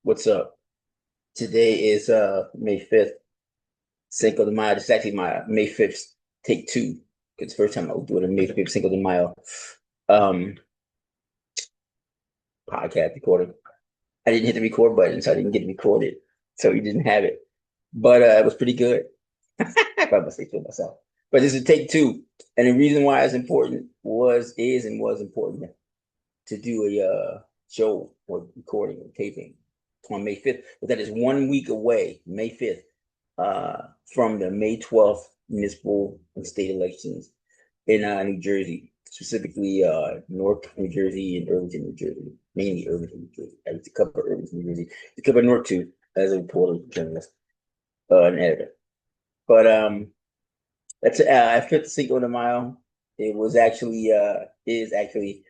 What's up? Today is May 5th, Cinco de Mayo. This is actually my May 5th take two. It's the first time I was doing a May 5th Cinco de Mayo um podcast recording. I didn't hit the record button, so I didn't get it recorded. So you didn't have it. But it was pretty good. If I must say so myself. But this is take two. And the reason why it's important was important to do a show or recording or taping on May 5th, but that is 1 week away, May 5th, from the May 12th municipal and state elections in New Jersey, specifically Newark, New Jersey, and Irvington, New Jersey, mainly Irvington, New Jersey. I used to cover Irvington, New Jersey. I cover Newark too, as a reporter, journalist, and editor. But that's I fit the Cinco de Mayo. It was actually is actually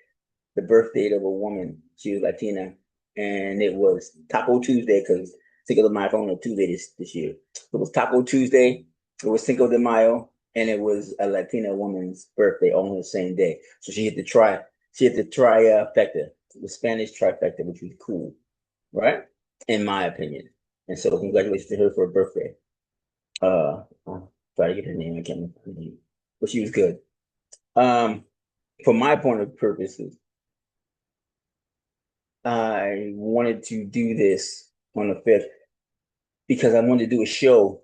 the birth date of a woman. She was Latina, and it was Taco Tuesday because Cinco de Mayo on a Tuesday this year. It was Taco Tuesday. It was Cinco de Mayo, and it was a Latina woman's birthday all on the same day. So she had to try. She had the trifecta, the Spanish trifecta, which was cool, right? In my opinion. And so congratulations to her for her birthday. I'll try to get her name. I can't remember her name, but she was good. For my point of purposes, I wanted to do this on the 5th because I wanted to do a show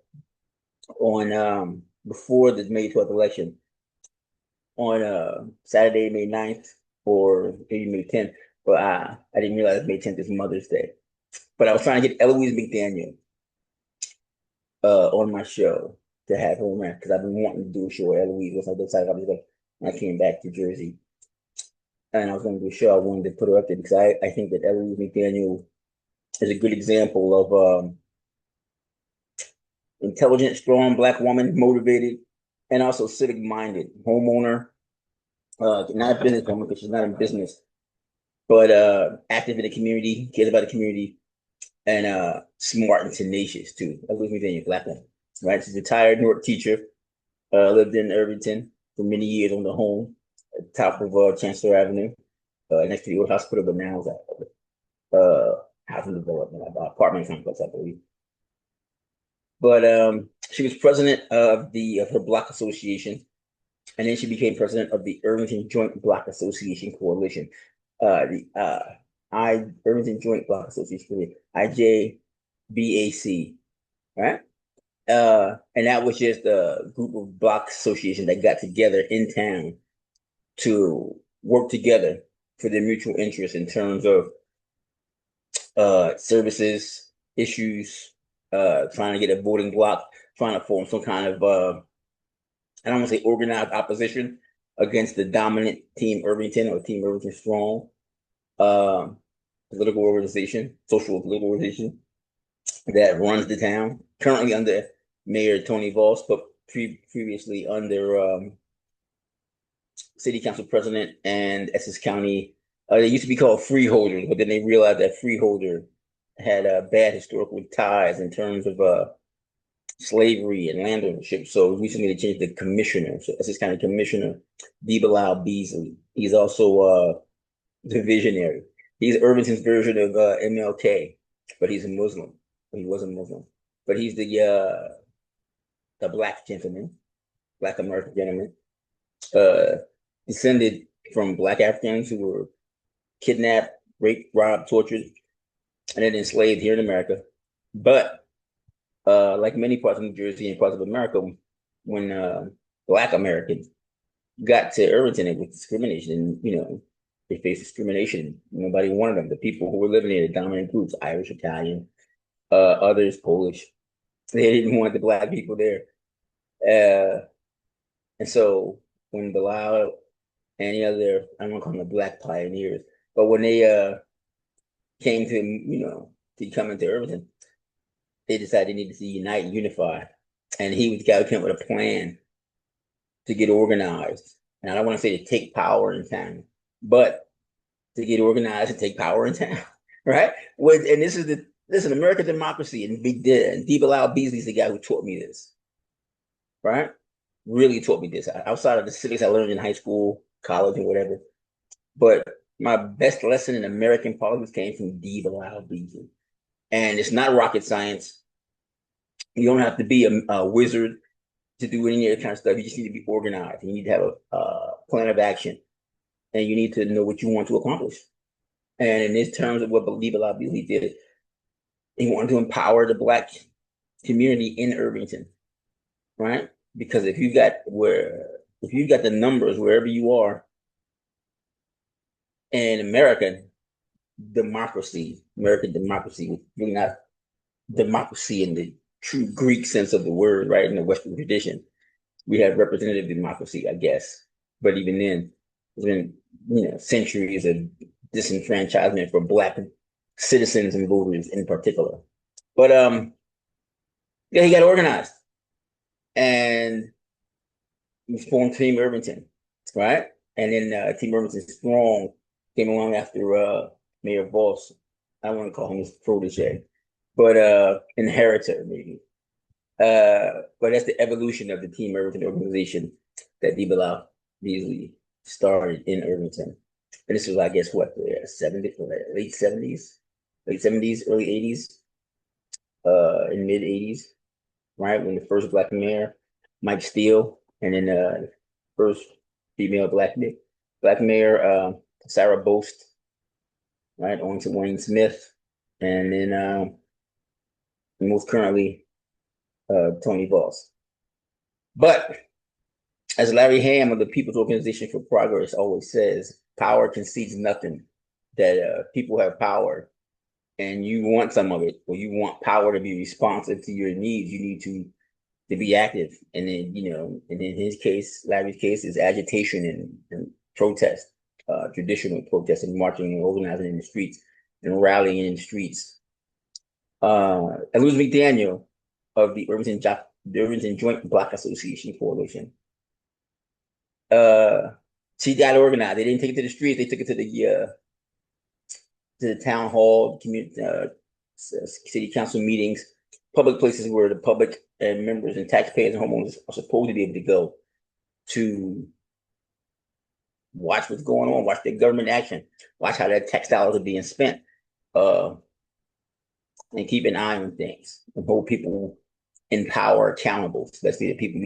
on before the May 12th election on Saturday, May 9th or maybe May 10th. But I didn't realize May 10th is Mother's Day. But I was trying to get Elouise McDaniel on my show to have her around because I've been wanting to do a show with Elouise once I decided when I came back to Jersey. And I was going to do a show. I wanted to put her up there because I think that Elouise McDaniel is a good example of intelligent, strong Black woman, motivated, and also civic minded, homeowner, not a business woman because she's not in business, but active in the community, cares about the community, and smart and tenacious too. Elouise McDaniel, Black woman, right? She's a retired Newark teacher, lived in Irvington for many years on the home at the top of Chancellor Avenue, next to the old hospital, but now it's housing development, apartment complex, I believe. But she was president of her block association, and then she became president of the Irvington Joint Block Association Coalition. The Irvington Joint Block Association, IJBAC, right? And that was just a group of block associations that got together in town to work together for their mutual interest in terms of services, issues, trying to get a voting block, trying to form some kind of I don't want to say organized opposition against the dominant Team Irvington or Team Irvington Strong political organization, social political organization that runs the town, currently under Mayor Tony Voss, but previously under City Council President and Essex County. They used to be called freeholders, but then they realized that freeholder had bad historical ties in terms of slavery and land ownership. So recently they changed the commissioner. So Essex County Commissioner Debelau Beasley. He's also the visionary. He's Irvington's version of MLK, but he's a Muslim. He was a Muslim, but he's the Black gentleman, Black American gentleman, descended from Black Africans who were kidnapped, raped, robbed, tortured, and then enslaved here in America. But like many parts of New Jersey and parts of America, when Black Americans got to Irvington, it was discrimination. And, they faced discrimination. Nobody wanted them. The people who were living there, the dominant groups, Irish, Italian, others, Polish, they didn't want the Black people there. And so when Bilal and the other, I don't want to call them the Black pioneers, but when they came to come into Irvington, they decided they needed to unite and unify. And he was the guy who came up with a plan to get organized. And I don't want to say to take power in town, but to get organized and take power in town, right? And this is an American democracy, and Debelau Beasley's the guy who taught me this, right? Really taught me this. Outside of the civics I learned in high school, college, or whatever. But my best lesson in American politics came from Debelau Beasley. And it's not rocket science. You don't have to be a wizard to do any of that kind of stuff. You just need to be organized. You need to have a plan of action, and you need to know what you want to accomplish. And in this terms of what Believe It, he did, he wanted to empower the Black community in Irvington, right? Because if you've got the numbers wherever you are in American democracy, really not democracy in the true Greek sense of the word, right? In the Western tradition, we have representative democracy, I guess. But even then, there's been centuries of disenfranchisement for Black citizens and voters in particular. But yeah, he got organized and he formed Team Irvington, right? And then Team Irvington Strong came along after Mayor Voss. I want to call him his protege, but inheritor maybe. But that's the evolution of the Team Irvington organization that Bilal Beasley started in Irvington. And this was, I guess, what, the late 70s, early 80s, in mid 80s, right? When the first Black mayor, Mike Steele, and then first female Black mayor, Sarah Boast, right? On to Wayne Smith, and then most currently Tony Voss. But as Larry Hamm of the People's Organization for Progress always says, power concedes nothing. That people have power and you want some of it, or you want power to be responsive to your needs. You need to be active. And then, and in his case, Larry's case is agitation and protest, traditional protest and marching and organizing in the streets and rallying in the streets. Elouise McDaniel of the Irvington Joint Black Association Coalition. She got organized. They didn't take it to the streets. They took it to the town hall, community, city council meetings, public places where the public and members and taxpayers and homeowners are supposed to be able to go to watch what's going on, watch the government action, watch how their tax dollars are being spent, and keep an eye on things and hold people in power accountable, especially the people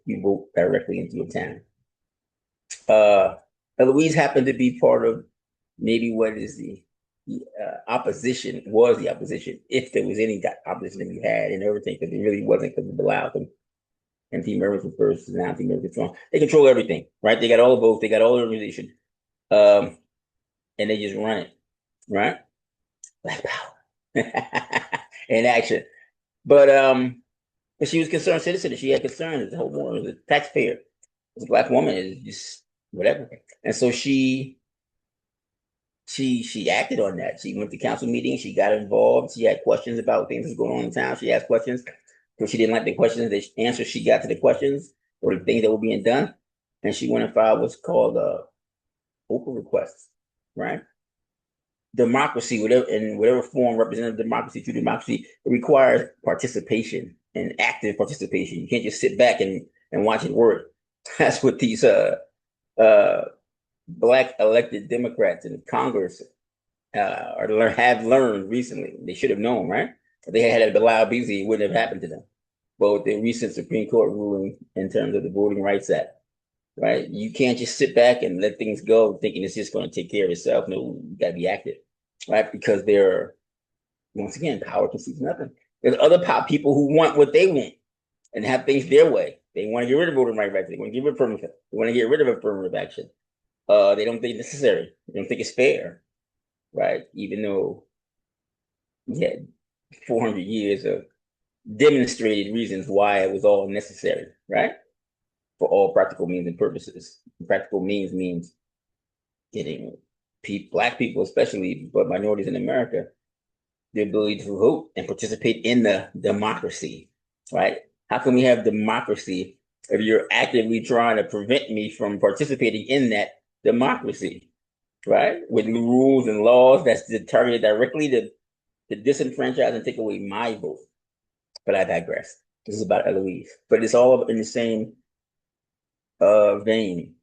you vote directly into your town. Elouise happened to be part of maybe what is the opposition, if there was any opposition that we had and everything, because it really wasn't, because of the Laos and Team Irvington first, and now Team Irvington Strong. They control everything, right? They got all the votes, they got all the organization, and they just run it, right? Black power in action. But she was a concerned citizen. She had concerns. The whole woman was a taxpayer. As a Black woman is just whatever, and so she acted on that. She went to council meetings. She got involved. She had questions about things that's going on in town. She asked questions because she didn't like the questions. The answers she got to the questions or the things that were being done, and she went and filed what's called OPRA requests, right? Democracy, whatever form, representative democracy, true democracy, it requires participation and active participation. You can't just sit back and watch it work. That's what these Black elected Democrats in Congress have learned recently. They should have known, right? If they had Bilal Beasley, it wouldn't have happened to them. But with the recent Supreme Court ruling in terms of the Voting Rights Act, right? You can't just sit back and let things go thinking it's just going to take care of itself. No, you got to be active, right? Because once again, power concedes nothing. There's other people who want what they want and have things their way. They want to get rid of voting rights. They want to get rid of affirmative. They want to get rid of affirmative action. They don't think it's necessary. They don't think it's fair, right? Even though we had 400 years of demonstrated reasons why it was all necessary, right? For all practical means and purposes. Practical means getting Black people, especially, but minorities in America, the ability to vote and participate in the democracy, right? How can we have democracy if you're actively trying to prevent me from participating in that democracy, right? With rules and laws that's targeted directly to disenfranchise and take away my vote. But I digress. This is about Elouise. But it's all in the same vein,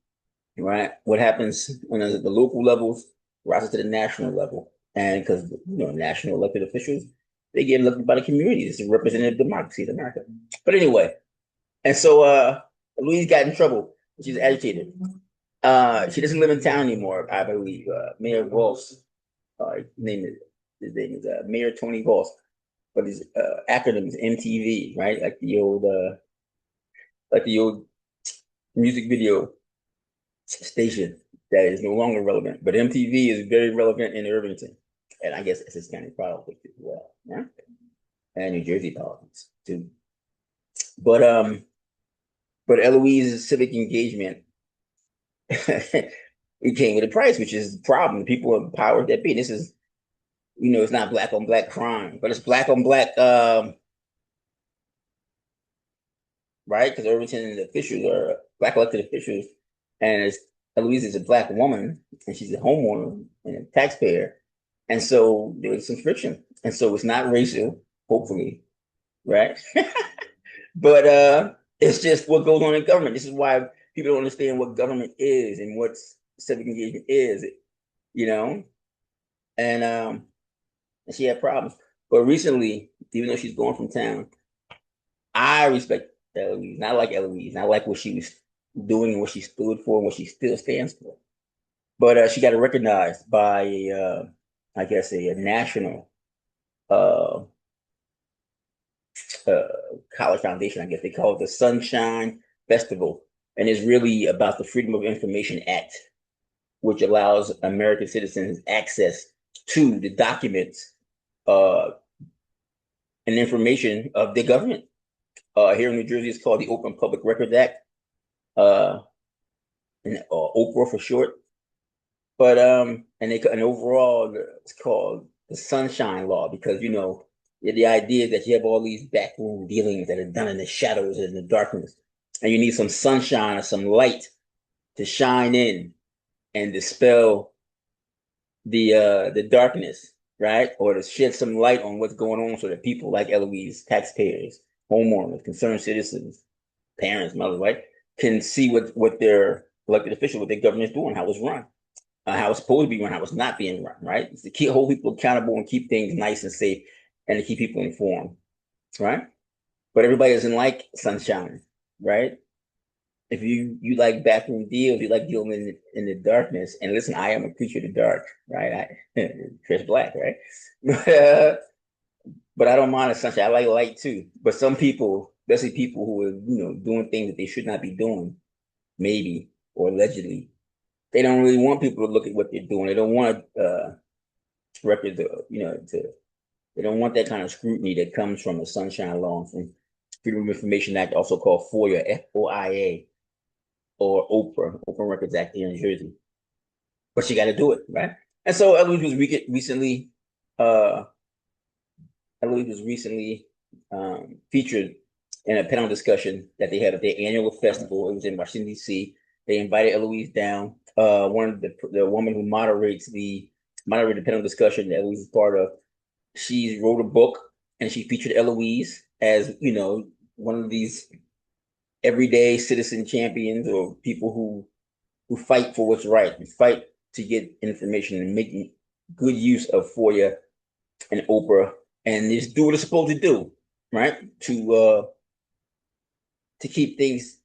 right? What happens when the local levels rises to the national level? And because national elected officials, They get elected by the community. It's a representative democracy in America. But anyway, and so Louise got in trouble. She's agitated. She doesn't live in town anymore, I believe. Mayor Ross, his name is Mayor Tony Ross, but his acronym is MTV, right? Like the old music video station that is no longer relevant. But MTV is very relevant in Irvington, and I guess Essex County politics as well, right? And New Jersey politics too. But Elouise's civic engagement it came with a price, which is the problem. People in power that be. This is, it's not black on black crime, but it's black on black, right? Because Irvington and the officials are black elected officials, and it's Elouise is a black woman, and she's a homeowner and a taxpayer, and so there was some friction, and so it's not racial, hopefully, right? But it's just what goes on in government. This is why people don't understand what government is and what civic engagement is, you know. And she had problems. But recently, even though she's going from town, I respect Elouise. Not like Elouise. Not like what she was doing and what she stood for and what she still stands for. But she got recognized by, I guess, a national uh, uh, college foundation. I guess they call it the Sunshine Festival, and it's really about the Freedom of Information Act, which allows American citizens access to the documents and information of the government. Here in New Jersey, it's called the Open Public Records Act, uh, or OPRA for short. But and overall, it's called the Sunshine Law because the idea is that you have all these backroom dealings that are done in the shadows and in the darkness, and you need some sunshine or some light to shine in and dispel the darkness, right? Or to shed some light on what's going on so that people like Elouise, taxpayers, homeowners, concerned citizens, parents, mothers, right, can see what their elected official, what their government is doing, how it's run, how it's supposed to be run, how it's not being run, right? It's to hold people accountable and keep things nice and safe and to keep people informed, right? But everybody doesn't like sunshine, right? If you like bathroom deals, you like dealing in the darkness. And listen, I am a creature of the dark, right? Chris Black, right? But I don't mind the sunshine. I like light too. But some people, especially people who are doing things that they should not be doing, maybe or allegedly, they don't really want people to look at what they're doing. They don't want records, they don't want that kind of scrutiny that comes from the Sunshine Law, from Freedom of Information Act, also called FOIA, FOIA, or OPRA, Open Records Act here in New Jersey. But you got to do it, right? And so Elouise was recently, featured in a panel discussion that they had at their annual festival. It was in Washington, D.C. They invited Elouise down. One of the woman who moderated the panel discussion that Elouise is part of, she wrote a book and she featured Elouise as, one of these everyday citizen champions or people who fight for what's right and fight to get information and make good use of FOIA and OPRA and just do what it's supposed to do, right? To keep things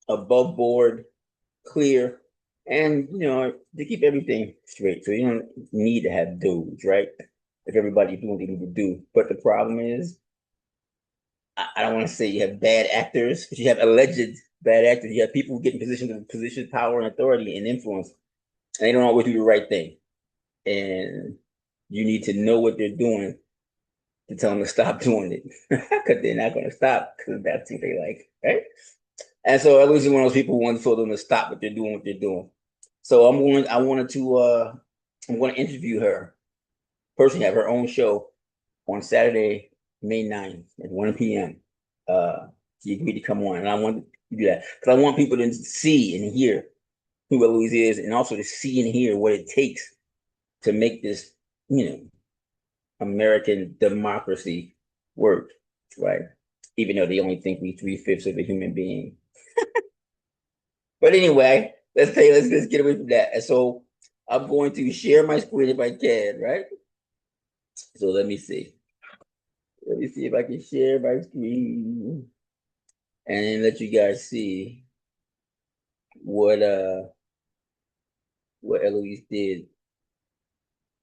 above board, clear, and to keep everything straight. So you don't need to have dudes, right? If everybody's doing what they need to do. But the problem is, I don't want to say you have bad actors, but you have alleged bad actors. You have people who get in positions of power and authority and influence, and they don't always do the right thing. And you need to know what they're doing to tell them to stop doing it, because they're not going to stop because that's what they like, right? And so Elouise is one of those people who want to them to stop what they're doing. So I'm going to interview her personally, have her own show on Saturday, May 9th at 1 p.m. She agreed to come on, and I want to do that because I want people to see and hear who Elouise is, and also to see and hear what it takes to make this, American democracy work, right? Even though they only think we 3/5 of a human being. But anyway, let's get away from that. And so I'm going to share my screen if I can, right? So let me see. Let me see if I can share my screen and let you guys see what Elouise did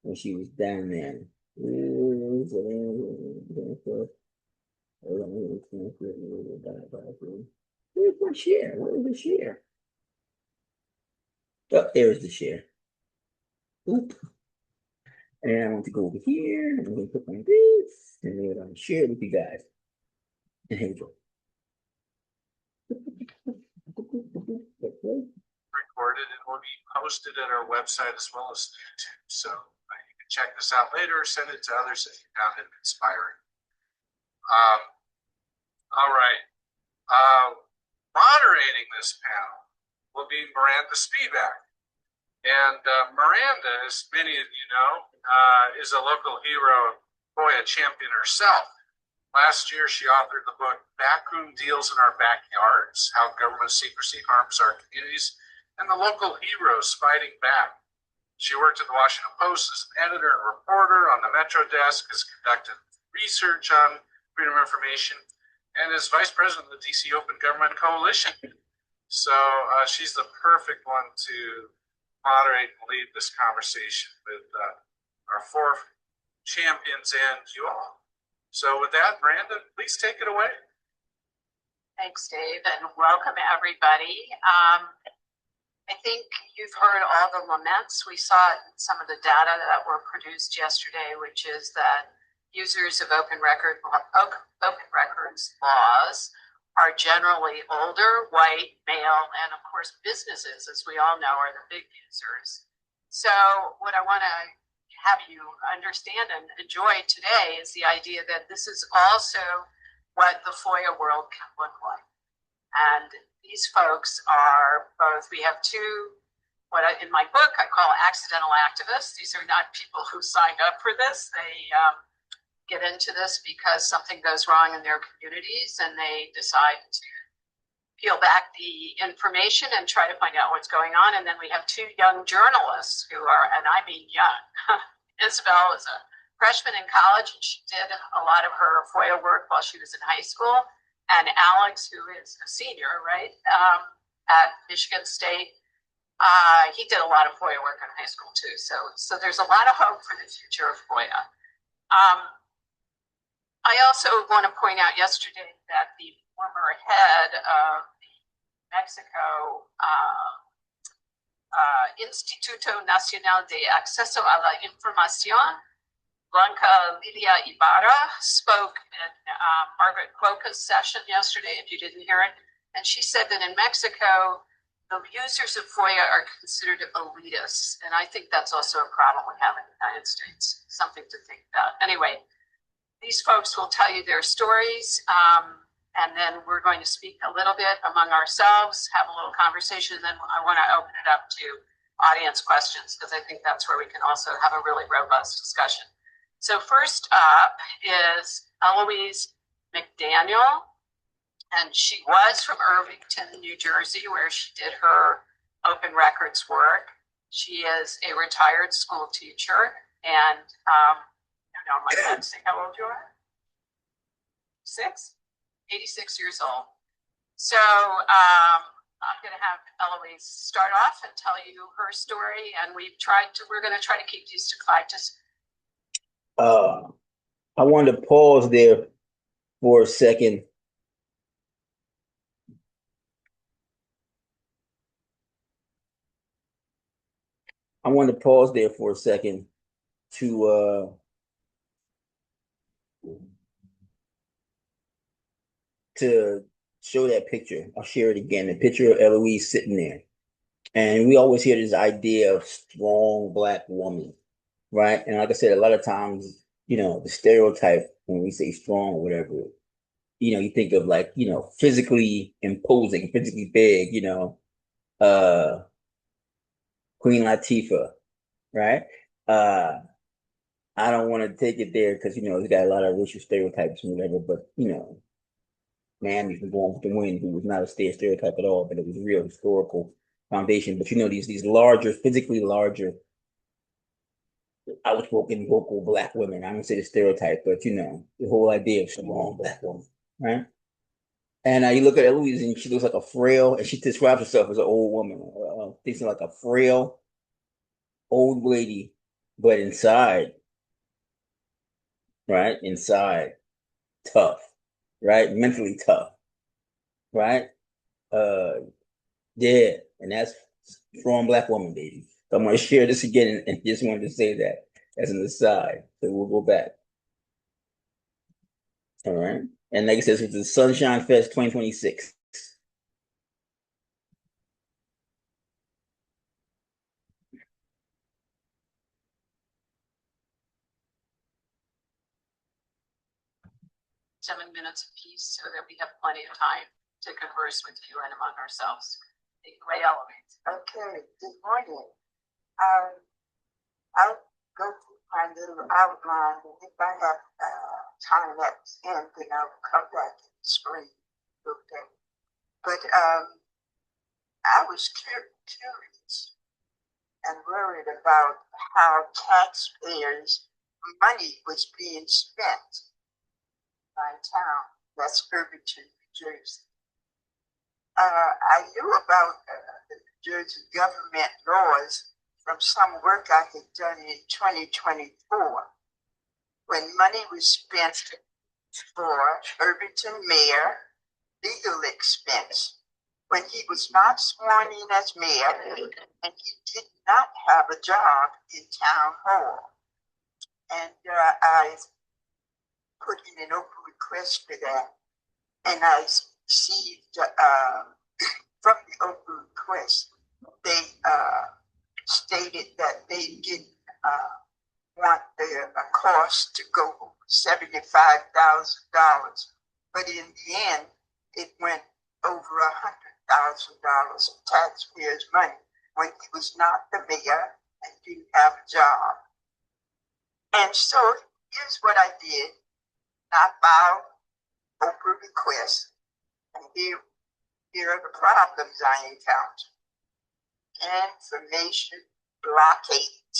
when she was down there. Where's my share? Where's the share? Oh, there's the share. Oop. And I want to go over here. I'm going to click on this, and then I'm going to share it with you guys. And here we go. Recorded and will be posted at our website as well as YouTube. So you can check this out later or send it to others if you found it inspiring. All right. Moderating this panel will be Miranda Spivak. And Miranda, as many of you know, is a local hero, a champion herself. Last year, she authored the book Backroom Deals in Our Backyards, How Government Secrecy Harms Our Communities, and the Local Heroes Fighting Back. She worked at the Washington Post as an editor and reporter on the Metro desk, has conducted research on freedom of information, and is vice president of the DC Open Government Coalition. So she's the perfect one to moderate and lead this conversation with our four champions and you all. So with that, Miranda, please take it away. Thanks, Dave, and welcome everybody. I think you've heard all the laments. We saw it in some of the data that were produced yesterday, which is that users of open records laws are generally older, white, male, and of course businesses, as we all know, are the big users. So what I want to have you understand and enjoy today is the idea that this is also what the FOIA world can look like. And these folks are both, we have two, in my book I call accidental activists. These are not people who signed up for this. They get into this because something goes wrong in their communities and they decide to peel back the information and try to find out what's going on. And then we have two young journalists who are, and I mean young. Isabel is a freshman in college and she did a lot of her FOIA work while she was in high school. And Alex, who is a senior, right, at Michigan State, he did a lot of FOIA work in high school too. So there's a lot of hope for the future of FOIA. I also want to point out yesterday that the former head of the Mexico Instituto Nacional de Acceso a la Información, Blanca Lidia Ibarra, spoke in Margaret Cuoca's session yesterday, if you didn't hear it, and she said that in Mexico, the users of FOIA are considered elitists, and I think that's also a problem we have in the United States, something to think about. Anyway, these folks will tell you their stories, and then we're going to speak a little bit among ourselves, have a little conversation, and then I want to open it up to audience questions, because I think that's where we can also have a really robust discussion. So first up is Elouise McDaniel, and she was from Irvington, New Jersey, where she did her open records work. She is a retired school teacher, and now my dad say how old you are? 86 years old. So I'm going to have Elouise start off and tell you her story, and we're going to try to keep these to 5 to 6. I wanted to pause there for a second. To show that picture. I'll share it again. The picture of Elouise sitting there. And we always hear this idea of strong Black woman, right? And like I said, a lot of times, the stereotype when we say strong or whatever, you think of like, physically imposing, physically big, Queen Latifah, right? I don't want to take it there because, it's got a lot of racial stereotypes and whatever, but, Miami from Born with the Wind, who was not a stereotype at all, but it was a real historical foundation. But these larger, physically larger outspoken, vocal black women. I don't say the stereotype, but you know, the whole idea of strong black woman, right? And you look at Elouise, and she looks like a frail, and she describes herself as an old woman, thinks like a frail old lady, but inside, right? Inside, tough, right? Mentally tough, right? Uh, yeah, and that's strong black woman, baby. So I'm going to share this again, and just wanted to say that as an aside. So we'll go back. All right. And like I said, it's the Sunshine Fest 2026. Seven minutes apiece so that we have plenty of time to converse with you and among ourselves. Ray Elouise. Okay, good morning. I'll go through my little outline, and if I have time at the end, then I'll come back and explain a little bit. But I was curious and worried about how taxpayers' money was being spent in my town. That's Irvington, New Jersey. I knew about the New Jersey government laws from some work I had done in 2024, when money was spent for Irvington mayor legal expense, when he was not sworn in as mayor and he did not have a job in town hall. And I put in an open request for that, and I received from the open request, they stated that they didn't want the cost to go $75,000, but in the end, it went over $100,000 of taxpayers' money when he was not the mayor and didn't have a job. And so here's what I did. I filed OPRA requests, and here are the problems I encountered. Information blockade.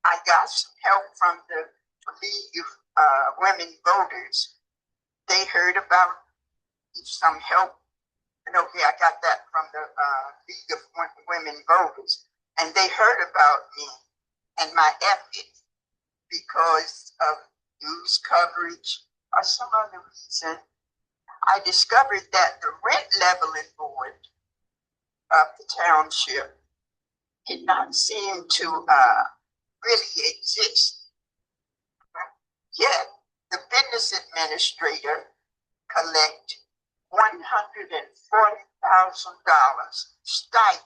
I got some help from the League of Women Voters. They heard about some help. And okay, I got that from the League of Women Voters. And they heard about me and my effort because of news coverage or some other reason. I discovered that the rent leveling board of the township did not seem to really exist. Yet the business administrator collected $140,000 stipend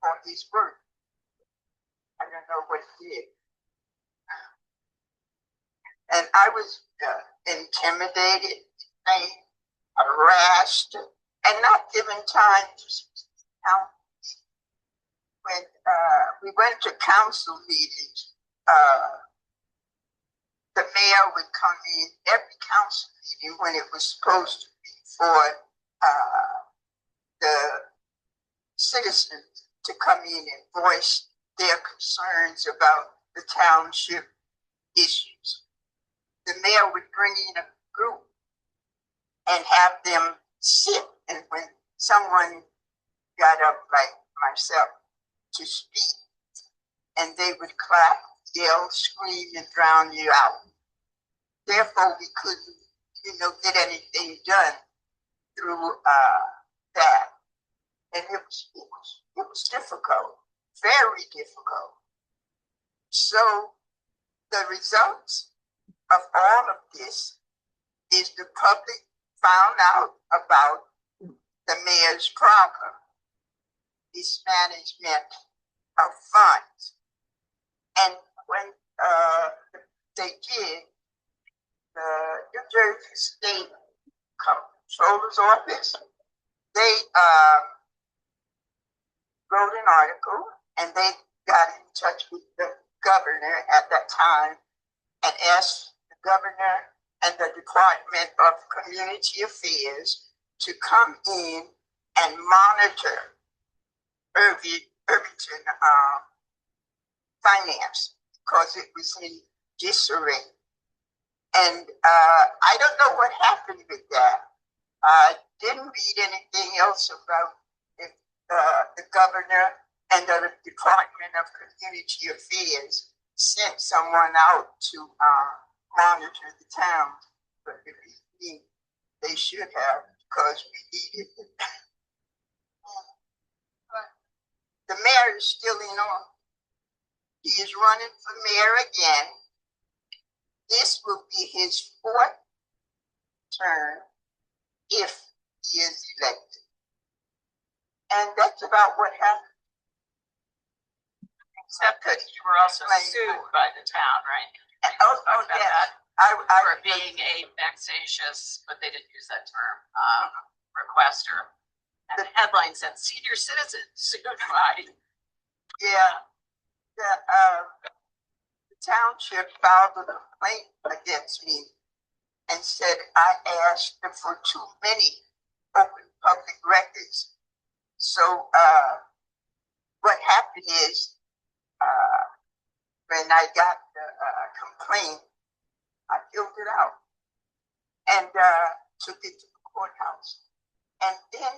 for his work. I don't know what he did. And I was intimidated, harassed, and not given time to speak out. When we went to council meetings, the mayor would come in every council meeting when it was supposed to be for the citizens to come in and voice their concerns about the township issues. The mayor would bring in a group and have them sit, and when someone got up like myself to speak, and they would clap, yell, scream, and drown you out. Therefore, we couldn't, get anything done through that, and it was difficult, very difficult. So the results of all of this is the public found out about the mayor's problem, mismanagement of funds. And when they did, the New Jersey State Comptroller's Office, they wrote an article and they got in touch with the governor at that time and asked the governor and the Department of Community Affairs to come in and monitor Irvington finance because it was in disarray. And I don't know what happened with that. I didn't read anything else about if the governor and the Department of Community Affairs sent someone out to monitor the town. But if they should have, because we needed it. But the mayor is still in on. He is running for mayor again. This will be his 4th term if he is elected. And that's about what happened. Except that you were also sued by the town, right? Oh yes. For being a vexatious, but they didn't use that term, requester. And the headline said, senior citizen sued by. Yeah. The township filed a complaint against me and said I asked for too many open public records. So what happened is when I got the complaint, I filled it out and took it to the courthouse. And then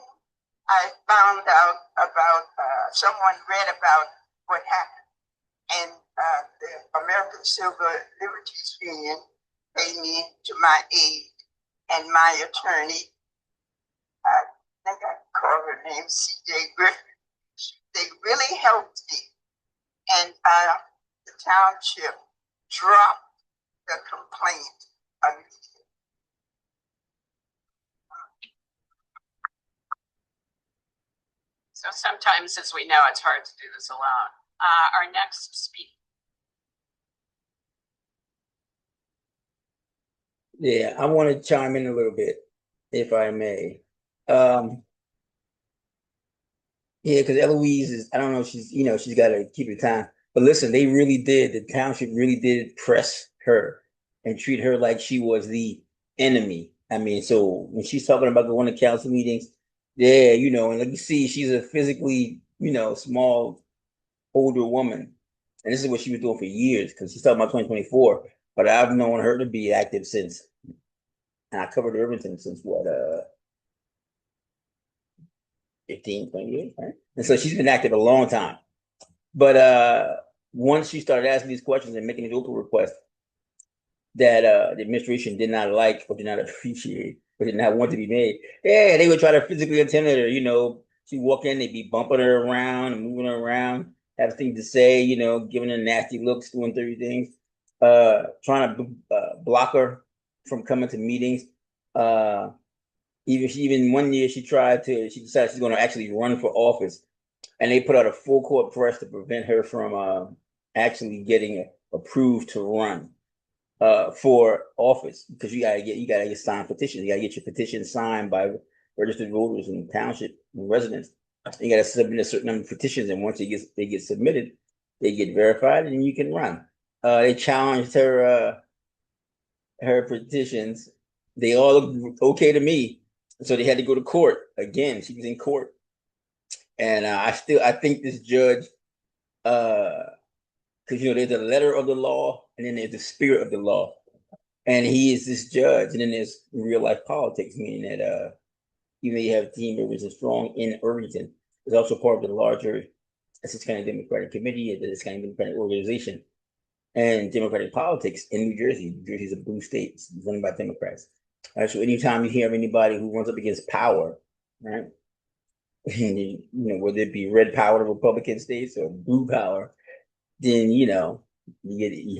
I found out about, someone read about what happened. And the American Civil Liberties Union paid me to my aid and my attorney. I think I call her name C.J. Griffin. They really helped me. And the township dropped the complaint immediately. So sometimes, as we know, it's hard to do this alone. Our next speaker. Yeah, I want to chime in a little bit, if I may. Yeah, because Elouise is, I don't know if she's, she's got to keep her time. But listen, they really did, the township really did press her and treat her like she was the enemy. I mean, so when she's talking about going to council meetings, yeah, and like you see, she's a physically, small, older woman. And this is what she was doing for years, because she's talking about 2024. But I've known her to be active since, and I covered Irvington since what, 15, 20 years, right? And so she's been active a long time. But once she started asking these questions and making these OPRA requests that the administration did not like or did not appreciate or did not want to be made, yeah, they would try to physically intimidate her. She'd walk in, they'd be bumping her around and moving her around, have things to say, giving her nasty looks, doing 30 things, trying to block her from coming to meetings. Even one year she decided she's going to actually run for office, and they put out a full court press to prevent her from actually getting approved to run for office, because you gotta get signed petitions. You gotta get your petition signed by registered voters in the township and residents. You gotta submit a certain number of petitions, and once they get submitted, they get verified, and you can run. They challenged her petitions. They all looked okay to me, so they had to go to court again. She was in court, and I think this judge, because there's a letter of the law and then there's the spirit of the law, and he is this judge, and then there's real life politics, meaning that even though you have team members as strong in Irvington, it's also part of the larger Essex County Democratic Committee, the Essex County Democratic Organization, and Democratic politics in New Jersey. New Jersey is a blue state, it's run by Democrats. So anytime you hear anybody who runs up against power, right? Whether it be red power to Republican states or blue power, then you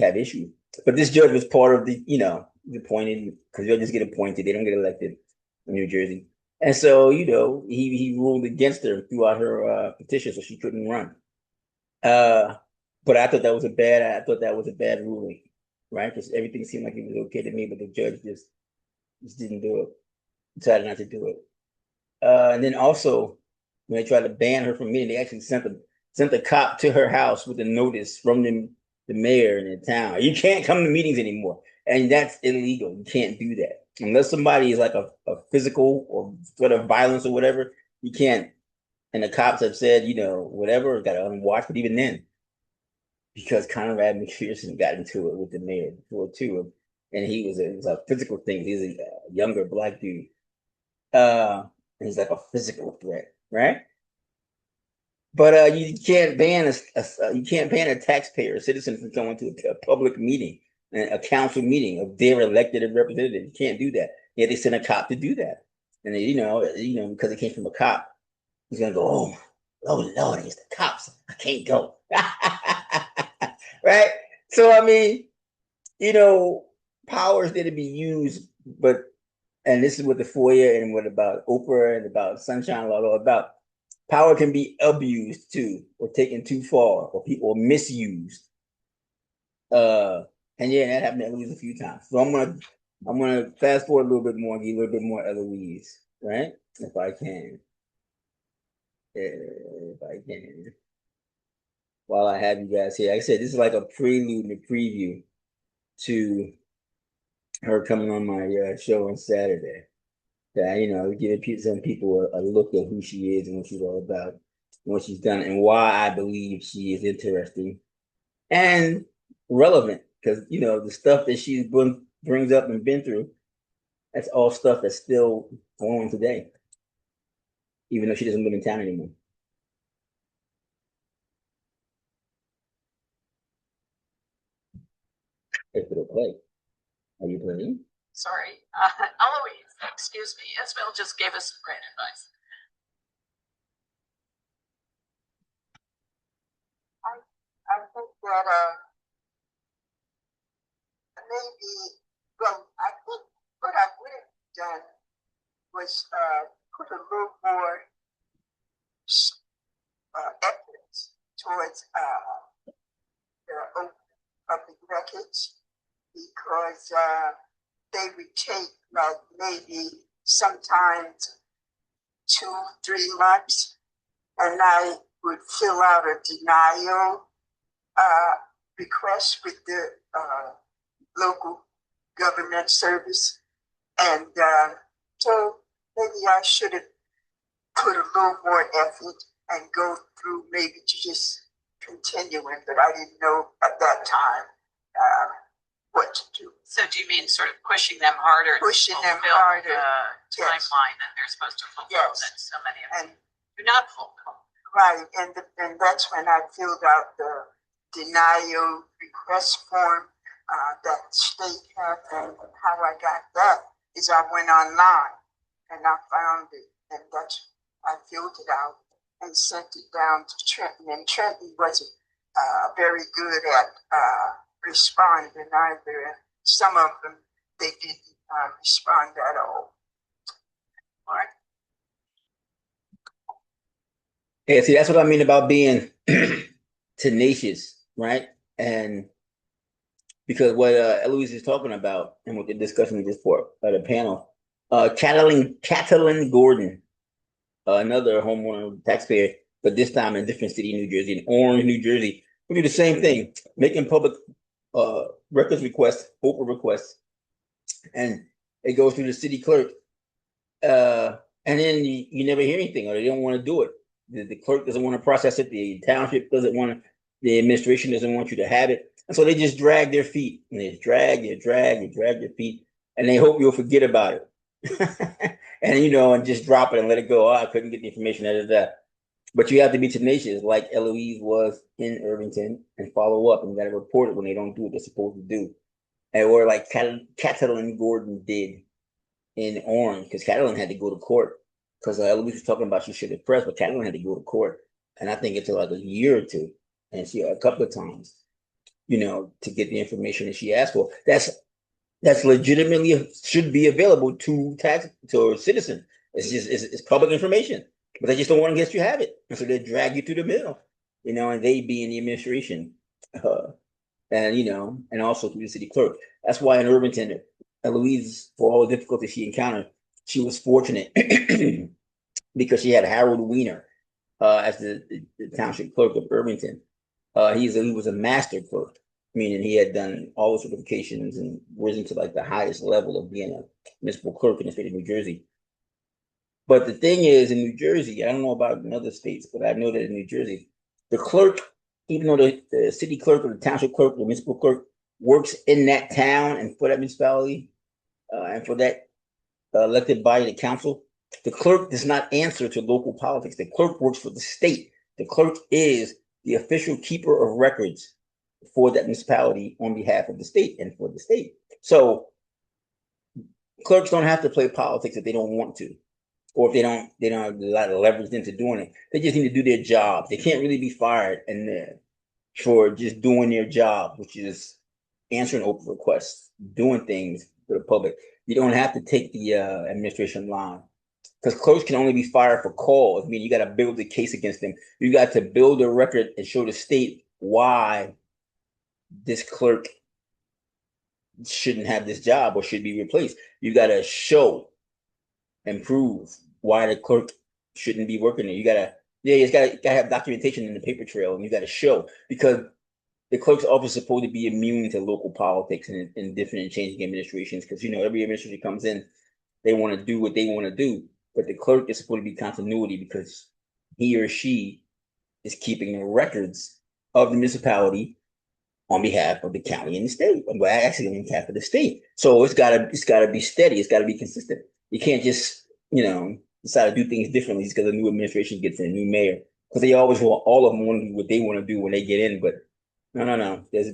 have issues. But this judge was part of the appointed, because judges get appointed, they don't get elected in New Jersey. And so, he ruled against her throughout her petition, so she couldn't run. But I thought that was a bad ruling, right? Because everything seemed like it was okay to me, but the judge just didn't do it, decided not to do it. And then also, when they tried to ban her from meeting, they actually sent a cop to her house with a notice from the mayor in the town. You can't come to meetings anymore. And that's illegal. You can't do that. Unless somebody is like a physical or sort of violence or whatever, you can't. And the cops have said, whatever, got to unwatch. But even then, because Conrad McPherson got into it with the mayor before too, and it was a physical thing. He's a younger black dude. And he's like a physical threat, right? But you can't ban you can't ban a taxpayer, a citizen from going to a public meeting, a council meeting of their elected representative. You can't do that. Yeah, they sent a cop to do that, and they, because it came from a cop, he's gonna go, oh Lord, it's the cops. I can't go, right? So I mean, powers there to be used, but and this is what the FOIA and what about OPRA and about Sunshine Law all about. Power can be abused too, or taken too far, or people misused. And yeah, that happened to Elouise a few times. So I'm gonna fast forward a little bit more, give a little bit more Elouise, right? If I can. If I can. While I have you guys here. Like I said, this is like a prelude and a preview to her coming on my show on Saturday. That, giving some people a look at who she is and what she's all about, and what she's done, and why I believe she is interesting and relevant. Because the stuff that she brings up and been through, that's all stuff that's still going on today, even though she doesn't live in town anymore. If it'll play, are you playing? Sorry, Elouise, excuse me. Isabel just gave us some great advice. I think that maybe, well, I think what I would have done was put a little more efforts towards the open public records, because they would take like maybe sometimes 2-3 months, and I would fill out a denial request with the local government service. And so maybe I should have put a little more effort and go through maybe to just continuing, but I didn't know at that time what to do. So do you mean sort of pushing them harder? Pushing them fulfill harder. The timeline that they're supposed to fulfill, Yes. that so many of them And do not fulfill. right, and that's when I filled out the denial request form that the state had. And how I got that is I went online and I found it, and I filled it out and sent it down to Trenton. And Trenton wasn't very good at responding either. Some of them, they didn't respond at all. All right. Yeah, see, that's what I mean about being tenacious, right? And because what Elouise is talking about, and what the discussion we just for at the panel, Catalin Gordon, another homeowner taxpayer, but this time in a different city, New Jersey, in Orange, New Jersey, we do the same thing, making public records requests, OPRA requests, and it goes through the city clerk, and then you never hear anything, or they don't want to do it. The clerk doesn't want to process it. The township doesn't want to. The administration doesn't want you to have it, and so they just drag their feet, and they drag their feet, and they hope you'll forget about it, and just drop it and let it go. Oh, I couldn't get the information out of that. But you have to be tenacious, like Elouise was in Irvington, and follow up, and you got to report it when they don't do what they're supposed to do, or like Catalin Gordon did in Orange, because Catalin had to go to court. Because Elouise was talking about she should have pressed, but Catalin had to go to court, and I think it's like a year or two, and she a couple of times, to get the information that she asked for. That's legitimately should be available to citizens. It's public information, but they just don't want to let you have it, and so they drag you through the middle, and they be in the administration, and also through the city clerk. That's why in Irvington, Elouise, for all the difficulties she encountered, she was fortunate because she had Harold Weiner as the township clerk of Irvington. He was a master clerk, meaning he had done all the certifications and risen to like the highest level of being a municipal clerk in the state of New Jersey. But the thing is, in New Jersey, I don't know about in other states, but I know that in New Jersey, the clerk even though the city clerk or the township clerk or the municipal clerk works in that town and for that municipality, and for that elected body, the council, the clerk does not answer to local politics. The clerk works for the state. The clerk is the official keeper of records for that municipality on behalf of the state and for the state. So clerks don't have to play politics if they don't want to, or if they don't have a lot of leverage into doing it. They just need to do their job. They can't really be fired and for just doing their job, which is answering open requests, doing things for the public. You don't have to take the administration line, because clerks can only be fired for cause. I mean, you got to build a case against them. You got to build a record and show the state why this clerk shouldn't have this job or should be replaced. You got to show and prove why the clerk shouldn't be working there. You got to, yeah, it's got to have documentation in the paper trail, and you got to show, because the clerk's office is supposed to be immune to local politics and different and changing administrations, because, you know, every administration comes in, they want to do what they want to do, but the clerk is supposed to be continuity because he or she is keeping the records of the municipality on behalf of the county and the state. Well, actually on behalf of the state. So it's gotta be steady. It's gotta be consistent. You can't just, you know, decide to do things differently just because a new administration gets in, a new mayor. Because they always want, all of them want to do what they want to do when they get in, but no. There's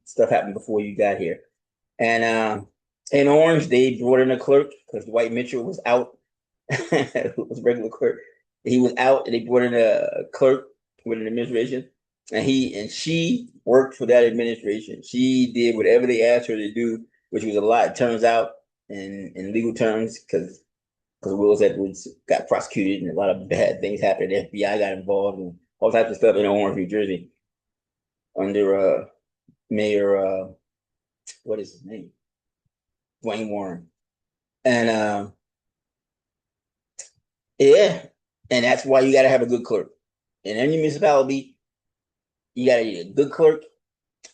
stuff happened before you got here. And in Orange, they brought in a clerk because Dwight Mitchell was out. Who was regular clerk. He was out, and they brought in a clerk with an administration. And she worked for that administration. She did whatever they asked her to do, which was a lot. It turns out, in legal terms, because Willis Edwards got prosecuted and a lot of bad things happened. The FBI got involved and all types of stuff in Orange, New Jersey, under Mayor what is his name? Dwayne Warren. And yeah, and that's why you got to have a good clerk in any municipality. You got to get a good clerk,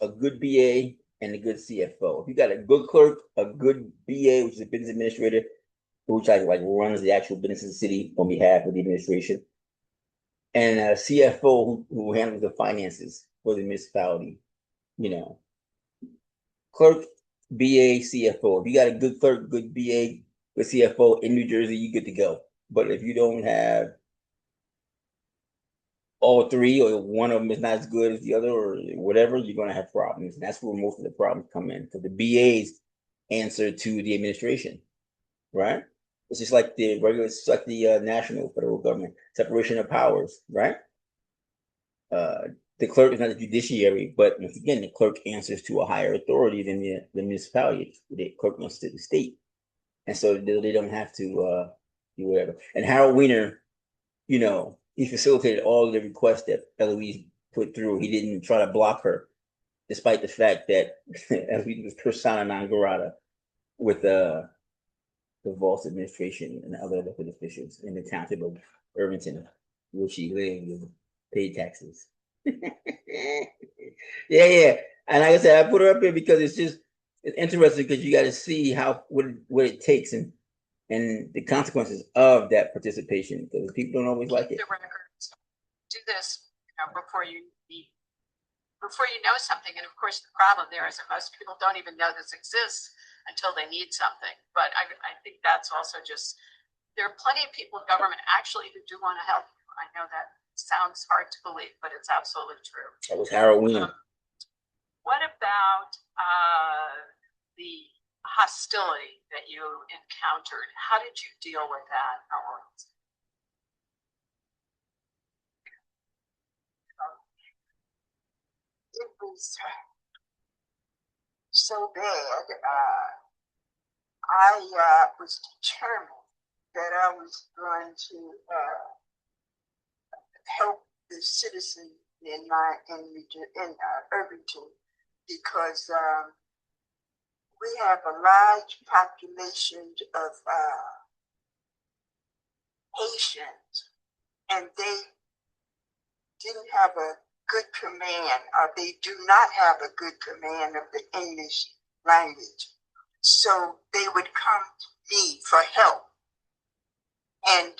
a good BA, and a good CFO. If you got a good clerk, a good BA, which is a business administrator, which like runs the actual business of the city on behalf of the administration, and a CFO who handles the finances for the municipality, you know, clerk, BA, CFO. If you got a good clerk, good BA, good CFO in New Jersey, you good to go. But if you don't have all three, or one of them is not as good as the other, or whatever, you're going to have problems. And that's where most of the problems come in, because the BAs answer to the administration, right? It's just like the regular, it's like the national federal government, separation of powers, right? The clerk is not the judiciary, but once again, the clerk answers to a higher authority than the municipality. The clerk answers to the state, and so they don't have to do whatever. And Harold Weiner, you know, he facilitated all the requests that Elouise put through. He didn't try to block her, despite the fact that Elouise was persona non grata with the Voss administration and other elected officials in the township of Irvington, where she lived and paid taxes. Yeah. And like I said, I put her up here because it's interesting, because you got to see what it takes and the consequences of that participation, because people don't always like it. The records. Do this, before you know something. And of course, the problem there is that most people don't even know this exists until they need something. But I think that's also just, there are plenty of people in government actually who do want to help you. I know that sounds hard to believe, but it's absolutely true. That was Harold Weiner. What about the hostility that you encountered? How did you deal with that? It was so bad. I was determined that I was going to help the citizens in Irvington, because we have a large population of Haitians, and they didn't have a good command, or they do not have a good command of the English language. So they would come to me for help. And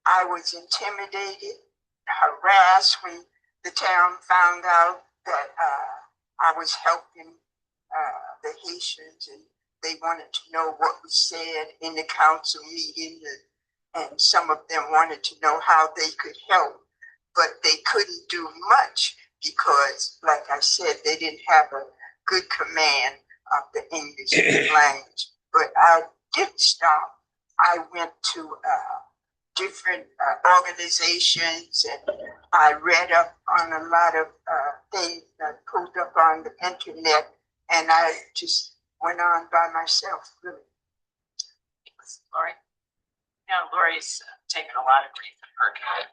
I was intimidated, harassed when the town found out that I was helping the Haitians, and they wanted to know what was said in the council meeting, and some of them wanted to know how they could help, but they couldn't do much because, like I said, they didn't have a good command of the English language. But I didn't stop. I went to different organizations, and I read up on a lot of things that pulled up on the internet, and I just went on by myself, really. Thanks, Lori. Yeah, Lori's taken a lot of grief in her time.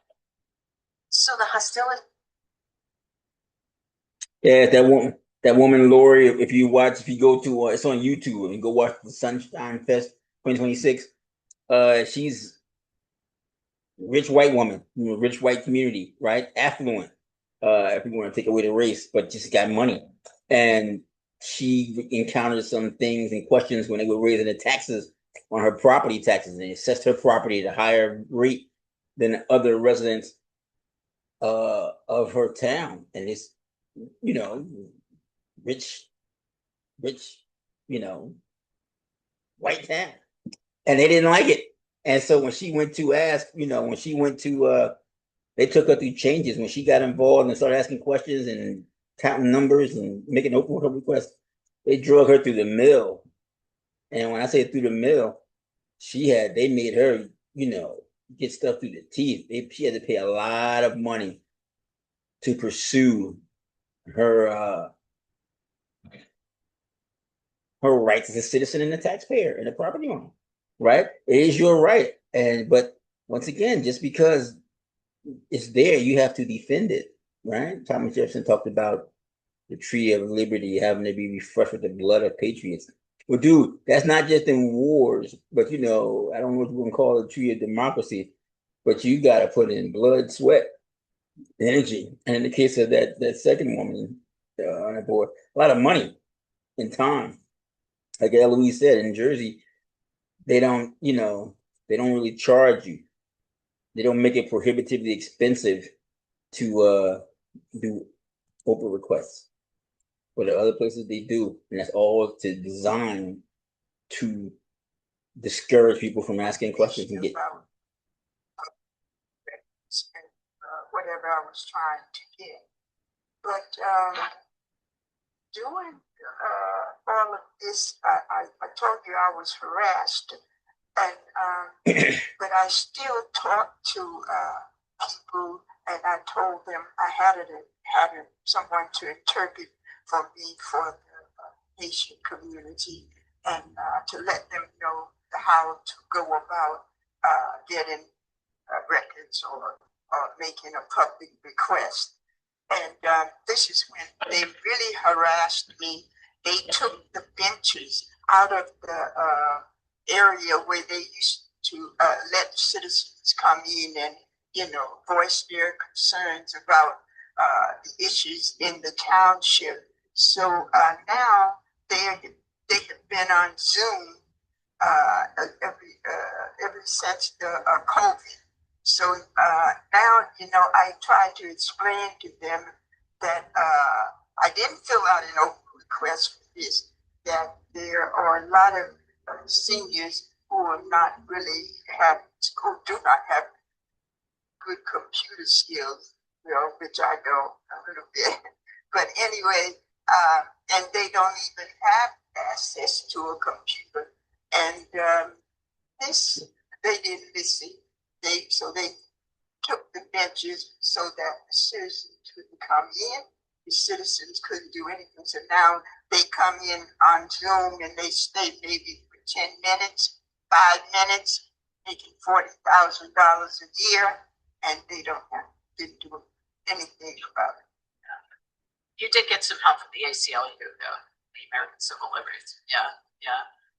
So the hostility. Yeah, that woman Lori. If you go to, it's on YouTube, and go watch the Sunshine Fest 2026. She's rich white woman, rich white community, right? Affluent. If you want to take away the race, but just got money. And she encountered some things and questions when they were raising the taxes on her property taxes, and assessed her property at a higher rate than other residents of her town. And it's, rich, white town. And they didn't like it. And so when she went to ask, they took her through changes. When she got involved and started asking questions and counting numbers and making open requests, they drug her through the mill. And when I say through the mill, they made her, get stuff through the teeth. She had to pay a lot of money to pursue her rights as a citizen and a taxpayer and a property owner. Right? It is your right. But once again, just because it's there, you have to defend it. Right? Thomas Jefferson talked about the tree of liberty having to be refreshed with the blood of patriots. Well, dude, that's not just in wars, but I don't know what you want to call the tree of democracy, but you got to put in blood, sweat, energy. And in the case of that second woman on the board, a lot of money and time. Like Elouise said, in Jersey, they don't really charge you. They don't make it prohibitively expensive to do OPRA requests. But the other places they do, and that's all to design to discourage people from asking questions and get about whatever I was trying to get. But doing all of this, I told you I was harassed, and but I still talked to people, and I told them I had someone to interpret for me for the Haitian community, and to let them know how to go about getting records or making a public request. And this is when they really harassed me. They took the benches out of the area where they used to let citizens come in and, voice their concerns about the issues in the township. So now they have been on Zoom ever since the COVID. So now, I try to explain to them that I didn't fill out an open request for this, that there are a lot of seniors who do not have good computer skills, which I know a little bit. But anyway, and they don't even have access to a computer. And they didn't listen. So they took the benches so that the citizens couldn't come in. The citizens couldn't do anything. So now they come in on Zoom and they stay maybe for 10 minutes, 5 minutes, making $40,000 a year, and they didn't do anything about it. You did get some help from the ACLU, though, the American Civil Liberties. Yeah.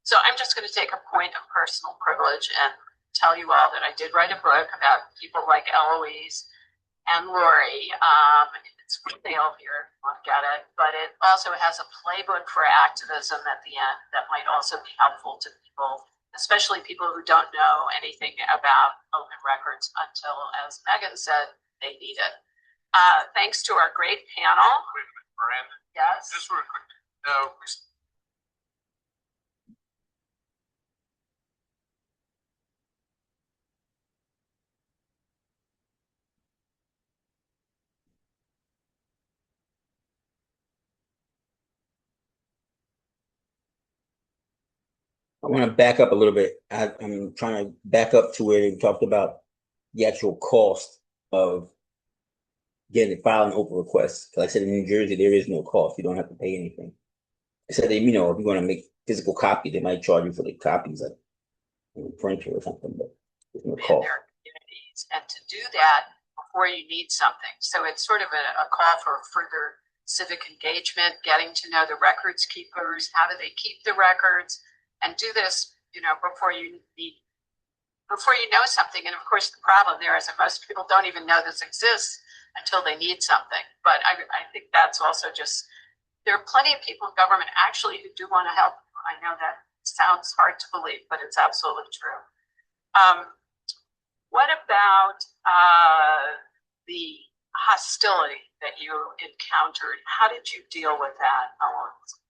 So I'm just going to take a point of personal privilege and tell you all that I did write a book about people like Elouise and Lori. It's for sale here if you want to get it, but it also has a playbook for activism at the end that might also be helpful to people, especially people who don't know anything about open records until, as Megan said, they need it. Thanks to our great panel. Wait a minute, Miranda. Yes. Just real quick. No, I want to back up a little bit. I'm trying to back up to where we talked about the actual cost of getting filing OPRA requests. Like I said, in New Jersey, there is no cost. You don't have to pay anything. I said, if you're going to make physical copies, they might charge you for the copies, like in a printer or something, but there's no In cost. their communities, and to do that before you need something. So it's sort of a call for further civic engagement, getting to know the records keepers, how do they keep the records, and do this, before you know something. And of course, the problem there is that most people don't even know this exists until they need something. But I think that's also just, there are plenty of people in government actually who do want to help. I know that sounds hard to believe, but it's absolutely true. What about the hostility that you encountered? How did you deal with that, Elouise?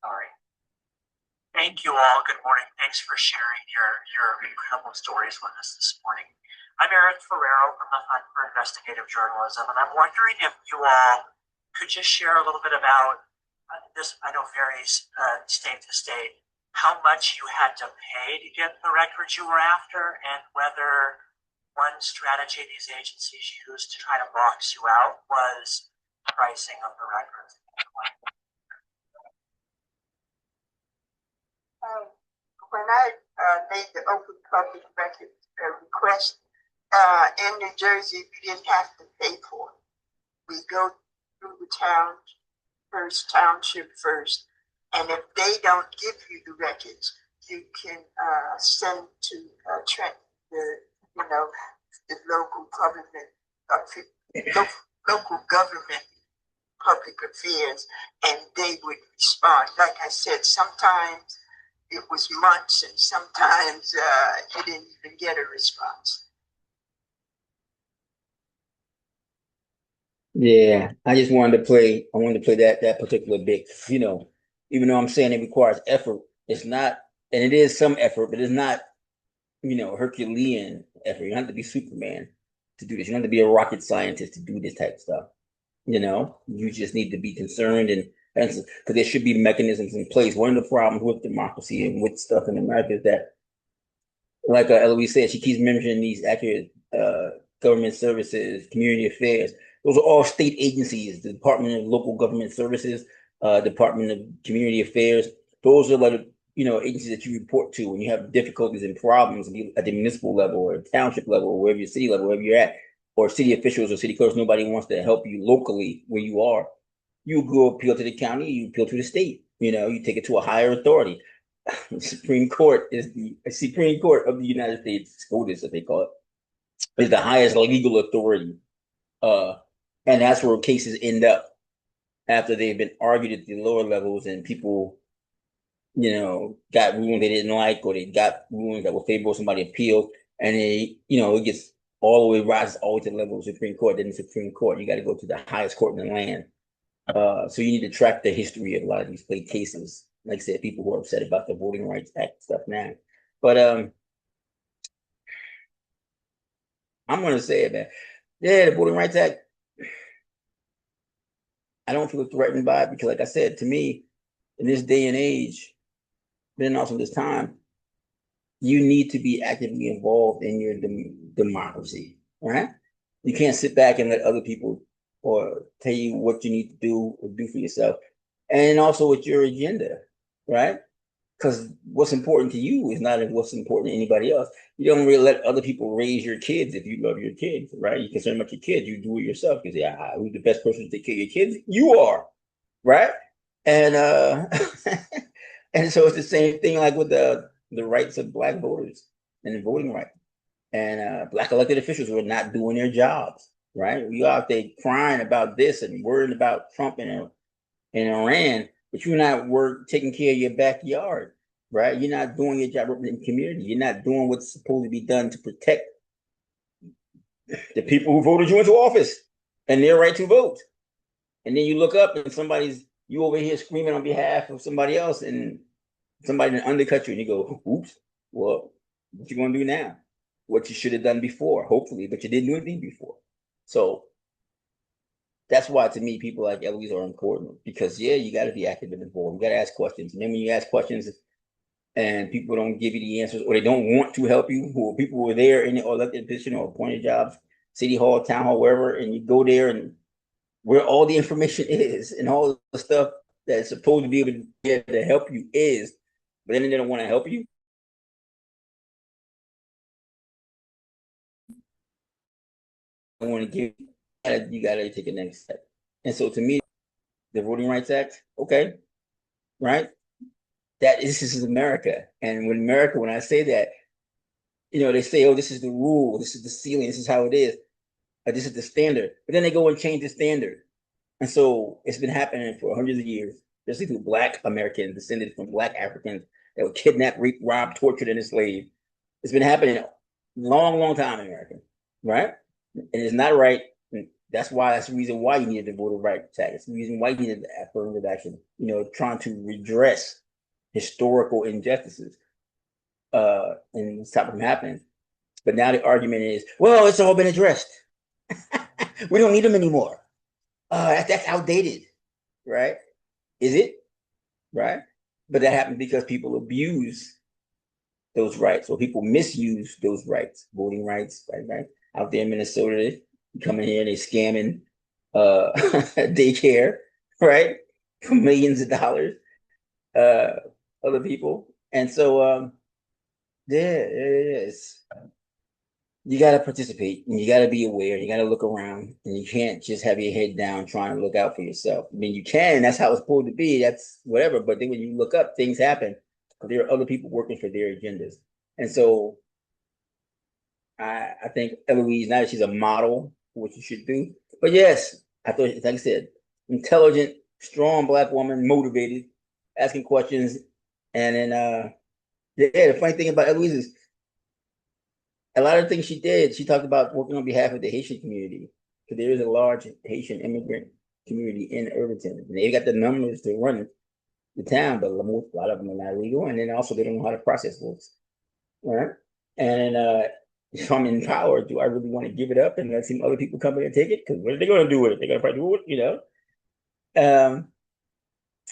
Sorry. Thank you all. Good morning. Thanks for sharing your incredible stories with us this morning. I'm Eric Ferrero from the Fund for Investigative Journalism, and I'm wondering if you all could just share a little bit about this. I know varies state to state, how much you had to pay to get the records you were after, and whether one strategy these agencies used to try to box you out was pricing of the records. When I made the open public record request in New Jersey, we didn't have to pay for it. We go through the township first, and if they don't give you the records, you can send to the local government, local government public affairs, and they would respond. Like I said, sometimes it was months, and sometimes you didn't even get a response. Yeah, I just wanted to play. I wanted to play that particular bit. Even though I'm saying it requires effort, it's not, and it is some effort, but it's not, Herculean effort. You don't have to be Superman to do this. You don't have to be a rocket scientist to do this type of stuff. You just need to be concerned, and because there should be mechanisms in place. One of the problems with democracy and with stuff in America is that, like Elouise said, she keeps mentioning these accurate government services, community affairs. Those are all state agencies, the Department of Local Government Services, Department of Community Affairs. Those are like, agencies that you report to when you have difficulties and problems at the municipal level or township level, or wherever your city level, wherever you're at, or city officials or city clerks. Nobody wants to help you locally where you are. You go appeal to the county, you appeal to the state. You take it to a higher authority. The Supreme Court is the Supreme Court of the United States, SCOTUS, as they call it, is the highest legal authority. And that's where cases end up after they've been argued at the lower levels, and people, got rulings they didn't like, or they got rulings that were favorable, somebody appealed, and it gets all the way, rises all the way to the level of the Supreme Court. Then the Supreme Court, you got to go to the highest court in the land. So you need to track the history of a lot of these cases. Like I said, people who are upset about the Voting Rights Act stuff now. But I'm going to say it, man. Yeah, the Voting Rights Act, I don't feel threatened by it because, like I said, to me, in this day and age, then also this time, you need to be actively involved in your democracy, right? You can't sit back and let other people or tell you what you need to do or do for yourself. And also with your agenda, right? Because what's important to you is not what's important to anybody else. You don't really let other people raise your kids if you love your kids, right? You're concerned about your kids, you do it yourself. Because who's the best person to take care of your kids? You are, right? And and so it's the same thing like with the rights of Black voters and the voting right. And Black elected officials were not doing their jobs, right? You out there crying about this and worrying about Trump and Iran, but you're not taking care of your backyard, right? You're not doing your job in the community. You're not doing what's supposed to be done to protect the people who voted you into office and their right to vote. And then you look up and you over here screaming on behalf of somebody else and somebody undercut you and you go, oops, well, what you gonna do now? What you should have done before, hopefully, but you didn't do anything before. So that's why to me, people like Elouise are important because yeah, you gotta be active and involved. You gotta ask questions. And then when you ask questions and people don't give you the answers or they don't want to help you, who people who are there in the elected position or appointed jobs, city hall, town hall, wherever, and you go there and where all the information is and all the stuff that's supposed to be able to help you is, but then they don't want to help you. I want to give you gotta take the next step. And so to me, the Voting Rights Act, okay, right? This is America. And when I say that, they say, oh, this is the rule, this is the ceiling, this is how it is, this is the standard. But then they go and change the standard. And so it's been happening for hundreds of years, especially through Black Americans descended from Black Africans that were kidnapped, raped, robbed, tortured, and enslaved. It's been happening a long, long time in America, right? And it's not right. And that's the reason why you needed the Voter Rights Act. It's the reason why you needed the affirmative action, trying to redress historical injustices and stop from happening. But now the argument is, well, it's all been addressed. We don't need them anymore. That's outdated, right? Is it? Right? But that happens because people abuse those rights or people misuse those rights, voting rights, right? Out there in Minnesota, they come in here and they scamming daycare, right? For millions of dollars, other people. And so, it's you got to participate and you got to be aware. You got to look around and you can't just have your head down trying to look out for yourself. I mean, you can, that's how it's supposed to be. That's whatever. But then when you look up, things happen because there are other people working for their agendas. And so I think Elouise, now that she's a model for what you should do. But yes, I thought, like I said, intelligent, strong Black woman, motivated, asking questions. And then, the funny thing about Elouise is, a lot of things she did, she talked about working on behalf of the Haitian community. Because there is a large Haitian immigrant community in Irvington. And they got the numbers to run the town, but a lot of them are not legal. And then also they don't know how to process votes. Right? And if I'm in power, do I really want to give it up and let some other people come in and take it? Because what are they going to do with it? They're going to probably do it,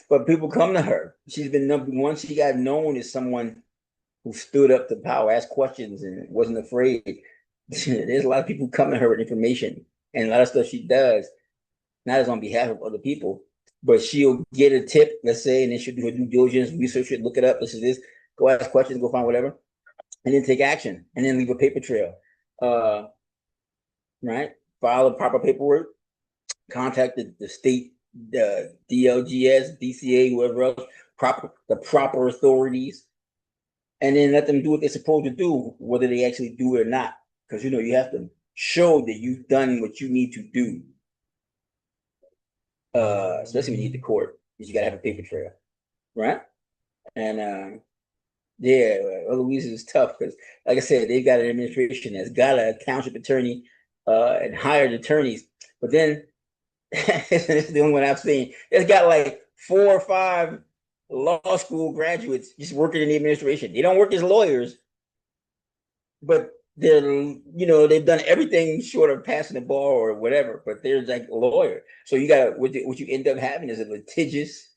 But people come to her. She's been number one. She got known as someone who stood up to power, asked questions, and wasn't afraid. There's a lot of people who come to her with information, and a lot of stuff she does, not as on behalf of other people, but she'll get a tip, let's say, and then she'll do her due diligence, research it, look it up, listen to this, go ask questions, go find whatever, and then take action, and then leave a paper trail. Right? File the proper paperwork, contact the state, the DLGS, DCA, whoever else, the proper authorities, and then let them do what they're supposed to do, whether they actually do it or not. Because you have to show that you've done what you need to do. Especially when you get to court, because you gotta have a paper trail, right? And Elouise is tough because, like I said, they've got an administration that's got a township attorney and hired attorneys, but then this is the only one I've seen. It's got like 4 or 5 law school graduates just working in the administration. They don't work as lawyers, but they've done everything short of passing the bar or whatever, but they're like a lawyer. So you got what you end up having is a litigious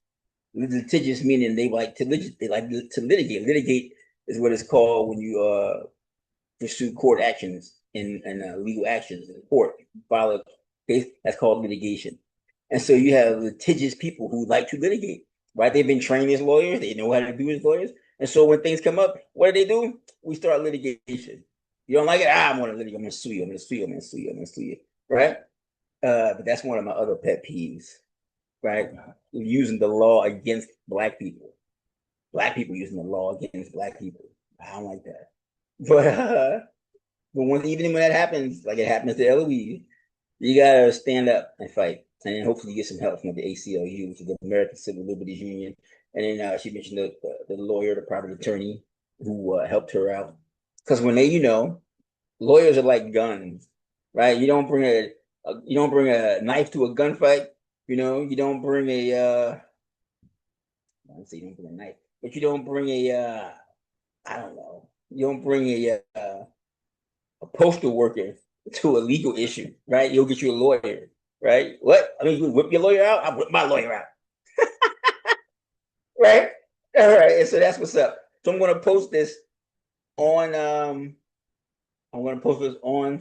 meaning they like to litigate. Litigate is what it's called when you pursue court actions and legal actions in court. File a case, that's called litigation. And so you have litigious people who like to litigate, right? They've been trained as lawyers, they know how to do as lawyers. And so when things come up, what do? We start litigation. You don't like it? I'm going to litigate. I'm going to sue you. Right? But that's one of my other pet peeves. right? Using the law against black people. Black people using the law against black people. I don't like that. But even when that happens, like it happens to Elouise, you gotta stand up and fight. And then hopefully you get some help from the ACLU, which is the American Civil Liberties Union. And then she mentioned the lawyer, the private attorney who helped her out. Because when lawyers are like guns, right? You don't bring a knife to a gunfight. You don't bring I don't say you don't bring a knife, but you don't bring I don't know, you don't bring a postal worker to a legal issue, right? You'll get you a lawyer, right? What? I mean, you whip your lawyer out. I whip my lawyer out, right? All right, and so that's what's up. So I'm going to post this on. I'm going to post this on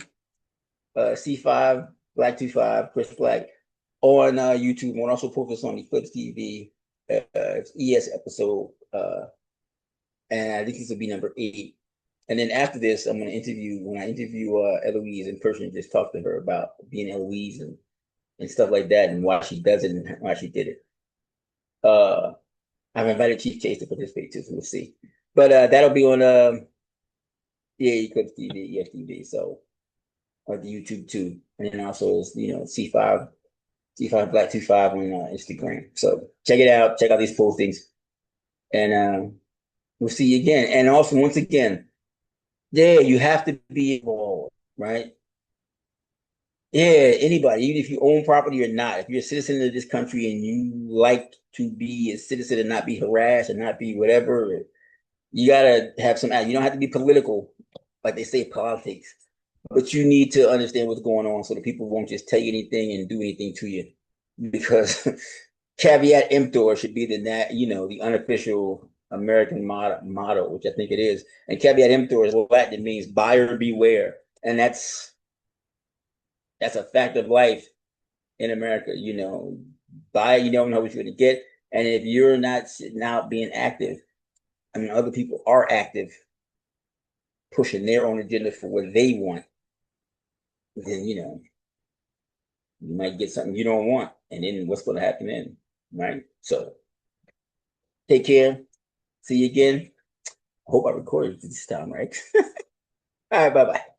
C5 Black 25 Chris Black on YouTube. I'm going to also post this on Eklipse TV. It's ES episode, and I think this will be number 8. And then after this, when I interview Elouise in person, just talk to her about being Elouise and stuff like that, and why she does it and why she did it. I've invited Chief Chase to participate too, so we'll see. But that'll be on Eklipse TV, ESTV, so or the YouTube too, and then also C5 Black 25 on Instagram. So check it out. Check out these postings, and we'll see you again. And also, once again. Yeah, you have to be involved, right? Yeah, anybody, even if you own property or not, if you're a citizen of this country and you like to be a citizen and not be harassed and not be whatever, you gotta have some. You don't have to be political, like they say, politics, but you need to understand what's going on so that people won't just tell you anything and do anything to you, because caveat emptor should be the unofficial American motto, which I think it is. And caveat emptor is Latin. It means buyer beware. And that's a fact of life in America. Buy, you don't know what you're going to get. And if you're not sitting out being active, I mean, other people are active, pushing their own agenda for what they want, then, you might get something you don't want. And then what's going to happen then, right? So take care. See you again. I hope I recorded this time, right? All right, bye-bye.